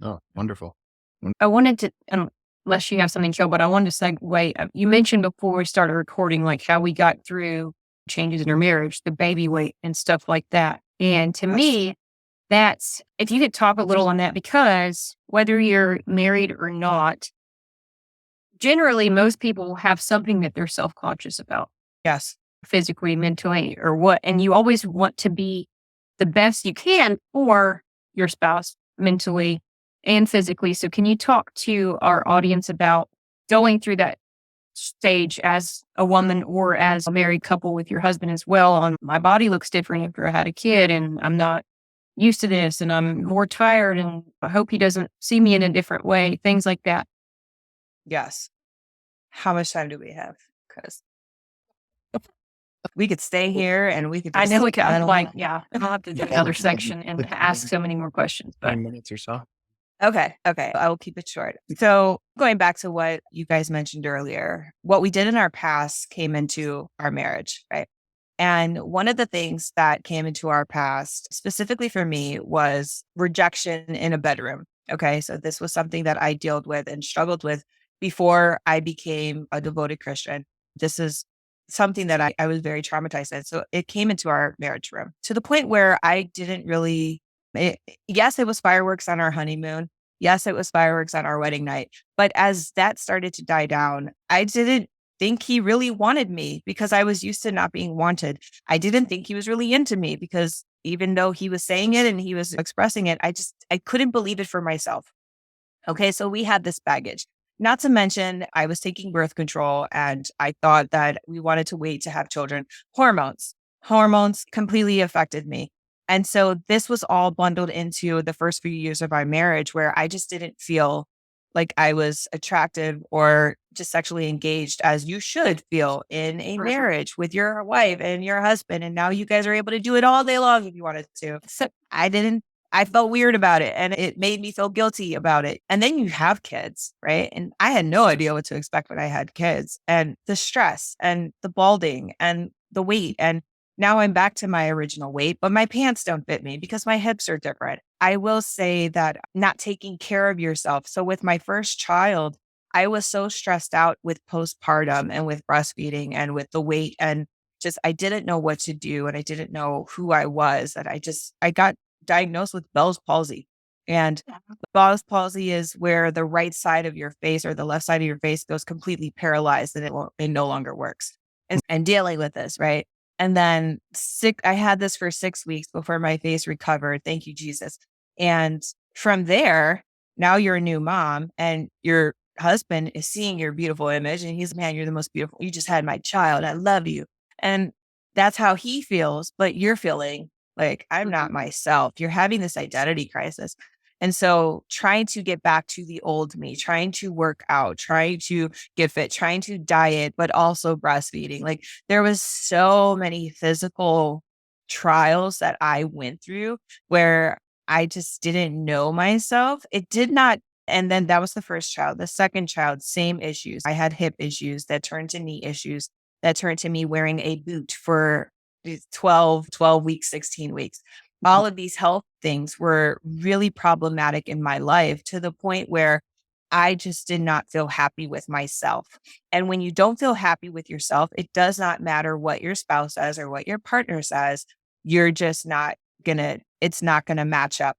Oh, wonderful. I wanted to, unless you have something to show, but I wanted to segue. You mentioned before we started recording, like how we got through changes in our marriage, the baby weight and stuff like that. And to me, that's, if you could talk a little on that, because whether you're married or not, generally most people have something that they're self-conscious about. Yes. Physically, mentally, or what. And you always want to be the best you can for your spouse mentally and physically. So can you talk to our audience about going through that stage as a woman or as a married couple with your husband as well? On my body looks different after I had a kid and I'm not used to this and I'm more tired and I hope he doesn't see me in a different way, things like that. Yes. How much time do we have? Because we could stay here and we could I just, know we could, I don't like, know. yeah, I'll have to do another section and ask so many more questions. But 9 minutes or so. Okay. I will keep it short. So going back to what you guys mentioned earlier, what we did in our past came into our marriage, right? And one of the things that came into our past, specifically for me, was rejection in a bedroom. Okay. So this was something that I dealt with and struggled with before I became a devoted Christian. This is something that I was very traumatized in. So it came into our marriage room to the point where I didn't really, yes, it was fireworks on our honeymoon. Yes, it was fireworks on our wedding night. But as that started to die down, I didn't think he really wanted me because I was used to not being wanted. I didn't think he was really into me because even though he was saying it and he was expressing it, I couldn't believe it for myself. Okay, so we had this baggage. Not to mention, I was taking birth control and I thought that we wanted to wait to have children. Hormones completely affected me. And so this was all bundled into the first few years of our marriage where I just didn't feel like I was attractive or just sexually engaged as you should feel in a marriage with your wife and your husband. And now you guys are able to do it all day long if you wanted to. So I felt weird about it and it made me feel guilty about it. And then you have kids, right? And I had no idea what to expect when I had kids and the stress and the balding and the weight. And now I'm back to my original weight, but my pants don't fit me because my hips are different. I will say that not taking care of yourself. So with my first child, I was so stressed out with postpartum and with breastfeeding and with the weight and just, I didn't know what to do. And I didn't know who I was. And I got diagnosed with Bell's palsy. And Bell's palsy is where the right side of your face or the left side of your face goes completely paralyzed and it no longer works. And dealing with this, right? And then I had this for 6 weeks before my face recovered. Thank you, Jesus. And from there, now you're a new mom and you're husband is seeing your beautiful image and he's, man, you're the most beautiful. You just had my child. I love you. And that's how he feels, but you're feeling like, I'm not myself. You're having this identity crisis. And so trying to get back to the old me, trying to work out, trying to get fit, trying to diet, but also breastfeeding. Like there was so many physical trials that I went through where I just didn't know myself. It did not. And then that was the first child. The second child, same issues. I had hip issues that turned to knee issues that turned to me wearing a boot for 12 weeks, 16 weeks. All of these health things were really problematic in my life to the point where I just did not feel happy with myself. And when you don't feel happy with yourself, it does not matter what your spouse says or what your partner says. You're just not it's not gonna match up.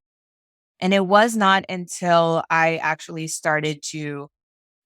And it was not until I actually started to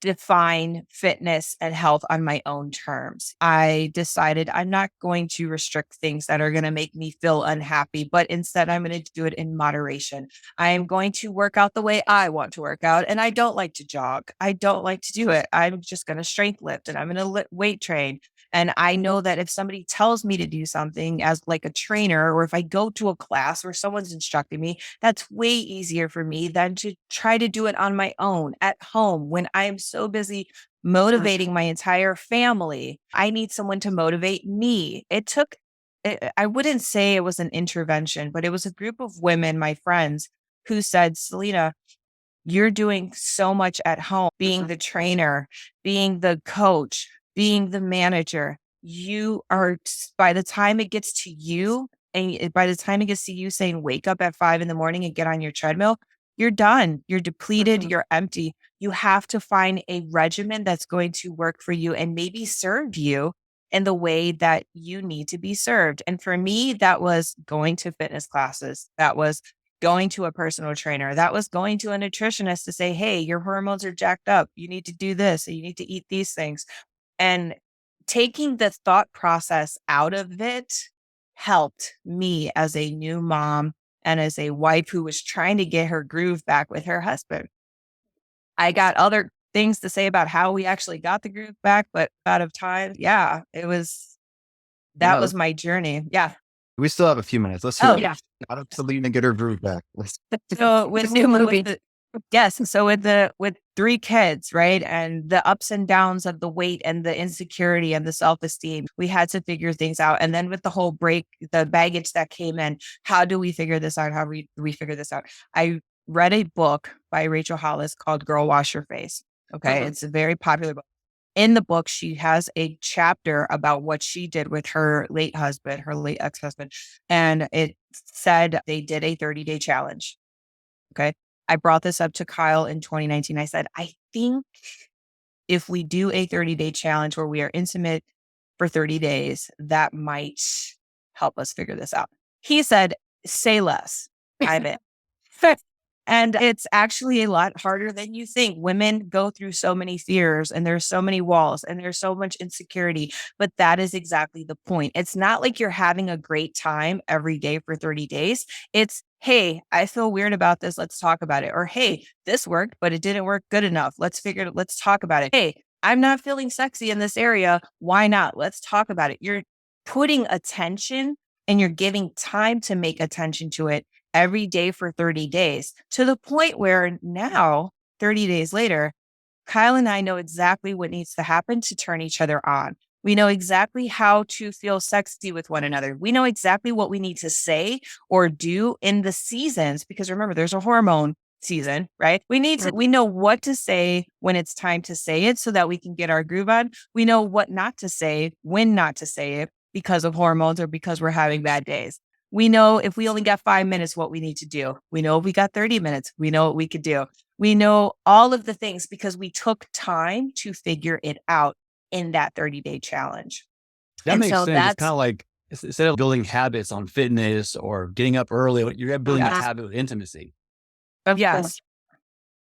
define fitness and health on my own terms. I decided I'm not going to restrict things that are going to make me feel unhappy, but instead I'm going to do it in moderation. I am going to work out the way I want to work out. And I don't like to jog. I don't like to do it. I'm just going to strength lift and I'm going to weight train. And I know that if somebody tells me to do something as like a trainer, or if I go to a class where someone's instructing me, that's way easier for me than to try to do it on my own at home when I am so busy motivating my entire family. I need someone to motivate me. I wouldn't say it was an intervention, but it was a group of women, my friends, who said, Selena, you're doing so much at home, being the trainer, being the coach, being the manager. You are, by the time it gets to you, and by the time it gets to you saying, wake up at 5 a.m. and get on your treadmill, you're done. You're depleted. You're empty. You have to find a regimen that's going to work for you and maybe serve you in the way that you need to be served. And for me, that was going to fitness classes. That was going to a personal trainer. That was going to a nutritionist to say, hey, your hormones are jacked up. You need to do this. You need to eat these things. And taking the thought process out of it helped me as a new mom and as a wife who was trying to get her groove back with her husband. I got other things to say about how we actually got the groove back, but out of time, yeah, that was my journey. Yeah. We still have a few minutes. Let's hear out of Selena, get her groove back. So with new movie. Yes. So with 3 kids, right? And the ups and downs of the weight and the insecurity and the self-esteem, we had to figure things out. And then with the whole the baggage that came in, how do we figure this out? How do we figure this out? I read a book by Rachel Hollis called Girl Wash Your Face. Okay. It's a very popular book. In the book, she has a chapter about what she did with her late ex-husband. And it said they did a 30-day challenge. Okay. I brought this up to Kyle in 2019. I said, I think if we do a 30-day challenge where we are intimate for 30 days, that might help us figure this out. He said, say less. I'm in. And it's actually a lot harder than you think. Women go through so many fears and there's so many walls and there's so much insecurity, but that is exactly the point. It's not like you're having a great time every day for 30 days. It's, hey, I feel weird about this. Let's talk about it. Or, hey, this worked, but it didn't work good enough. Let's talk about it. Hey, I'm not feeling sexy in this area. Why not? Let's talk about it. You're putting attention and you're giving time to make attention to it every day for 30 days to the point where now, 30 days later, Kyle and I know exactly what needs to happen to turn each other on. We know exactly how to feel sexy with one another. We know exactly what we need to say or do in the seasons, because remember, there's a hormone season, right? We know what to say when it's time to say it so that we can get our groove on. We know what not to say, when not to say it because of hormones or because we're having bad days. We know if we only got 5 minutes, what we need to do. We know if we got 30 minutes, we know what we could do. We know all of the things because we took time to figure it out in that 30-day challenge. That makes sense. It's kind of like, instead of building habits on fitness or getting up early, you're building a habit of intimacy. Yes.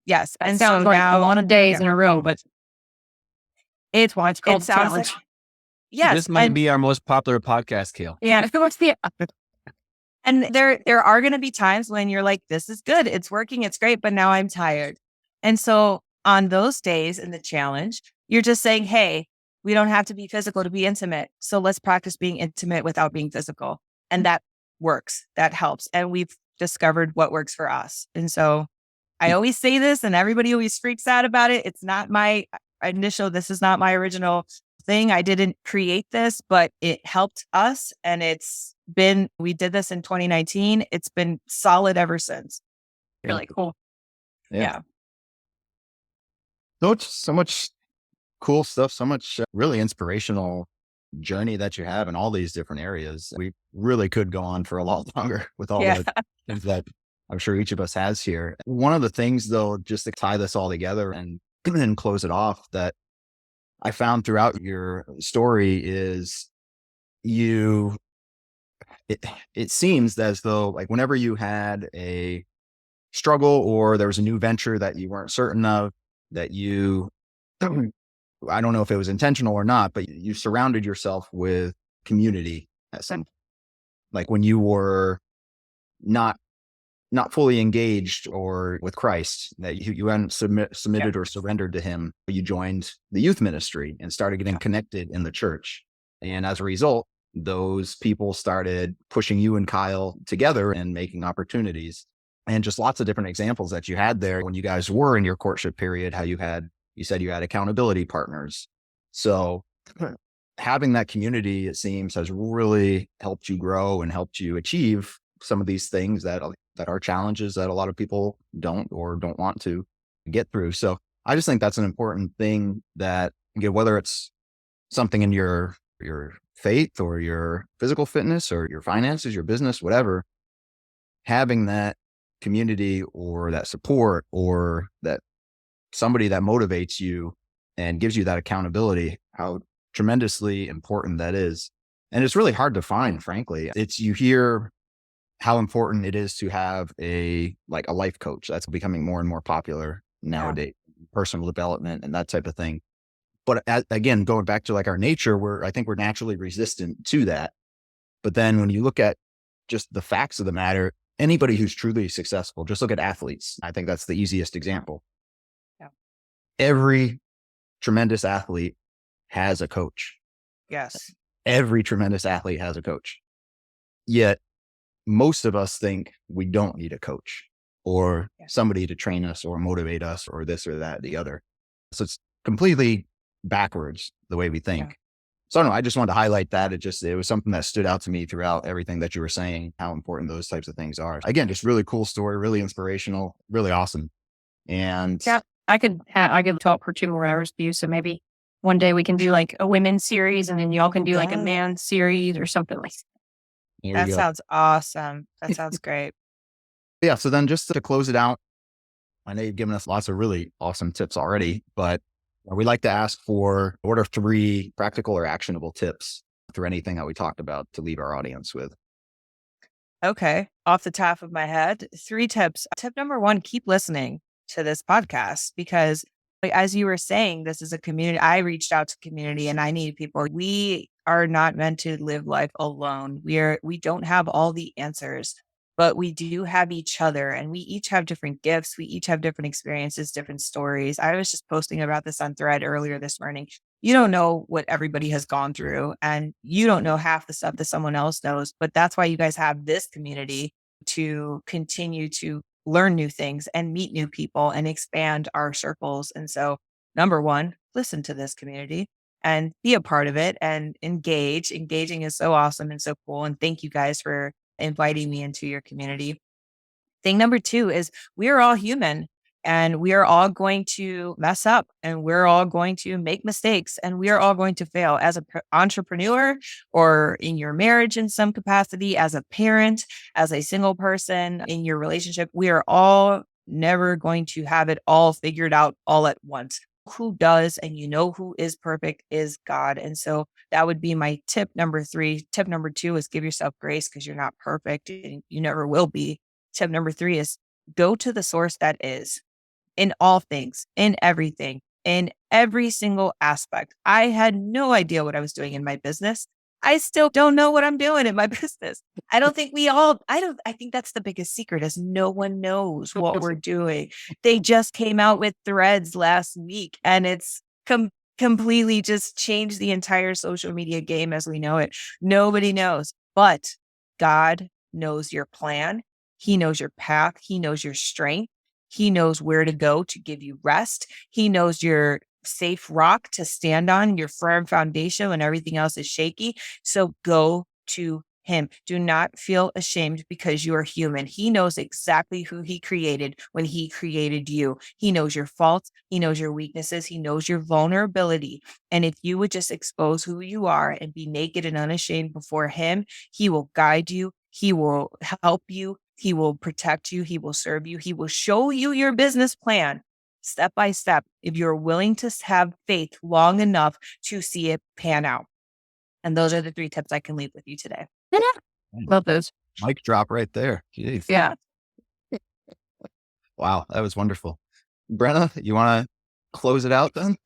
Yes. And sounds like a lot of days in a row, but it's called challenge. like, yes. This might be our most popular podcast, Kale. Yeah. And there are going to be times when you're like, this is good. It's working. It's great. But now I'm tired. And so on those days in the challenge, you're just saying, hey, we don't have to be physical to be intimate. So let's practice being intimate without being physical. And that works. That helps. And we've discovered what works for us. And so I always say this and everybody always freaks out about it. It's not my this is not my original thing. I didn't create this, but it helped us. And we did this in 2019. It's been solid ever since. Really cool. Yeah. So much cool stuff, so much really inspirational journey that you have in all these different areas. We really could go on for a lot longer with all Yeah. the things that I'm sure each of us has here. One of the things though, just to tie this all together and then close it off, that I found throughout your story is it seems as though like whenever you had a struggle or there was a new venture that you weren't certain of, that you I don't know if it was intentional or not, but you surrounded yourself with community at some, like when you were not fully engaged or with Christ, that you hadn't submitted or surrendered to him. You joined the youth ministry and started getting connected in the church. And as a result, those people started pushing you and Kyle together and making opportunities. And just lots of different examples that you had there when you guys were in your courtship period, how you said you had accountability partners. So having that community, it seems, has really helped you grow and helped you achieve some of these things that are challenges that a lot of people don't want to get through. So I just think that's an important thing that, whether it's something in your faith or your physical fitness or your finances, your business, whatever, having that community or that support or that somebody that motivates you and gives you that accountability, how tremendously important that is. And it's really hard to find, frankly. You hear how important it is to have a life coach. That's becoming more and more popular nowadays, personal development and that type of thing. But again, going back to our nature, I think we're naturally resistant to that. But then when you look at just the facts of the matter, anybody who's truly successful, just look at athletes. I think that's the easiest example. Yeah. Every tremendous athlete has a coach. Yes. Every tremendous athlete has a coach. Yet most of us think we don't need a coach or somebody to train us or motivate us or this or that, the other. So it's completely backwards the way we think. Yeah. So I don't know, I just wanted to highlight that. It was something that stood out to me throughout everything that you were saying, how important those types of things are. Again, just really cool story, really inspirational, really awesome. And yeah, I could talk for 2 more hours with you. So maybe one day we can do a women's series and then y'all can do a man series or something like that. That sounds awesome. That sounds great. Yeah. So then just to close it out, I know you've given us lots of really awesome tips already, but we like to ask for order of 3 practical or actionable tips through anything that we talked about to leave our audience with. Okay. Off the top of my head, 3 tips. Tip number 1, keep listening to this podcast because as you were saying, this is a community. I reached out to community and I need people. We are not meant to live life alone. We don't have all the answers, but we do have each other and we each have different gifts. We each have different experiences, different stories. I was just posting about this on Thread earlier this morning. You don't know what everybody has gone through and you don't know half the stuff that someone else knows, but that's why you guys have this community to continue to learn new things and meet new people and expand our circles. And so, number 1, listen to this community and be a part of it and engage. Engaging is so awesome and so cool. And thank you guys for inviting me into your community. Thing number 2 is we are all human and we are all going to mess up and we're all going to make mistakes and we are all going to fail as an entrepreneur or in your marriage in some capacity, as a parent, as a single person in your relationship. We are all never going to have it all figured out all at once. Who does and who is perfect is God. And so that would be my tip number 3. Tip number 2 is give yourself grace because you're not perfect and you never will be. Tip number 3 is go to the source that is in all things, in everything, in every single aspect. I had no idea what I was doing in my business. I still don't know what I'm doing in my business. I think that's the biggest secret is no one knows what we're doing. They just came out with Threads last week and it's completely just changed the entire social media game as we know it. Nobody knows, but God knows your plan. He knows your path. He knows your strength. He knows where to go to give you rest. He knows your safe rock to stand on, your firm foundation when everything else is shaky. So go to him. Do not feel ashamed because you are human. He knows exactly who he created when he created you. He knows your faults. He knows your weaknesses. He knows your vulnerability. And if you would just expose who you are and be naked and unashamed before him, he will guide you. He will help you. He will protect you. He will serve you. He will show you your business plan step by step if you're willing to have faith long enough to see it pan out. And those are the 3 tips I can leave with you today. Love those. Mic drop right there. Jeez. Yeah. Wow, that was wonderful. Brenna, you want to close it out then?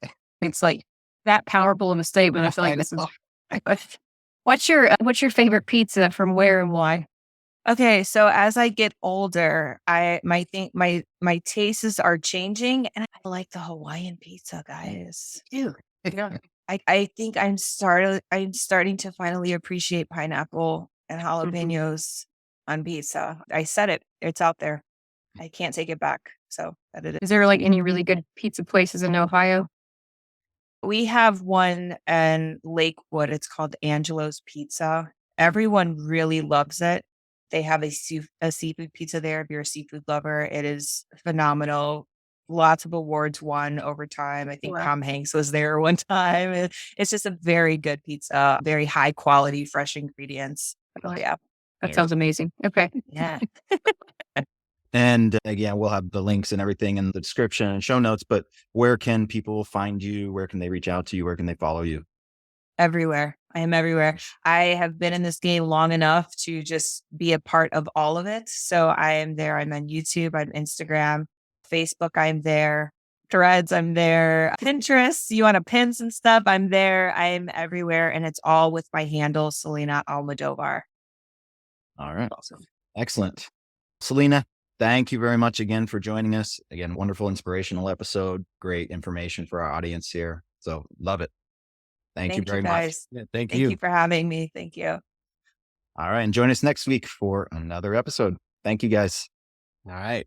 It's like that powerful of a statement. I feel like this is. What's your favorite pizza from where and why? Okay, so as I get older, my tastes are changing, and I like the Hawaiian pizza, guys. Ew. Yeah. I think I'm starting to finally appreciate pineapple and jalapenos on pizza. I said it; it's out there. I can't take it back. So that it is. Is there like any really good pizza places in Ohio? We have one in Lakewood. It's called Angelo's Pizza. Everyone really loves it. They have a seafood pizza there. If you're a seafood lover, it is phenomenal. Lots of awards won over time. I think Wow. Tom Hanks was there one time. It's just a very good pizza, very high quality, fresh ingredients. Oh yeah, That sounds amazing. Okay. yeah. And again, we'll have the links and everything in the description and show notes, but where can people find you? Where can they reach out to you? Where can they follow you? Everywhere. I am everywhere. I have been in this game long enough to just be a part of all of it. So I am there. I'm on YouTube, I'm Instagram, Facebook, I'm there. Threads, I'm there. Pinterest, you want to pin some stuff? I'm there. I'm everywhere. And it's all with my handle, Selina Almodovar. All right. Awesome. Excellent. Selina, thank you very much again for joining us. Again, wonderful, inspirational episode. Great information for our audience here. So love it. Thank you very much. Guys. Yeah, thank Thank you. you for having me. Thank you. All right. And join us next week for another episode. Thank you, guys. All right.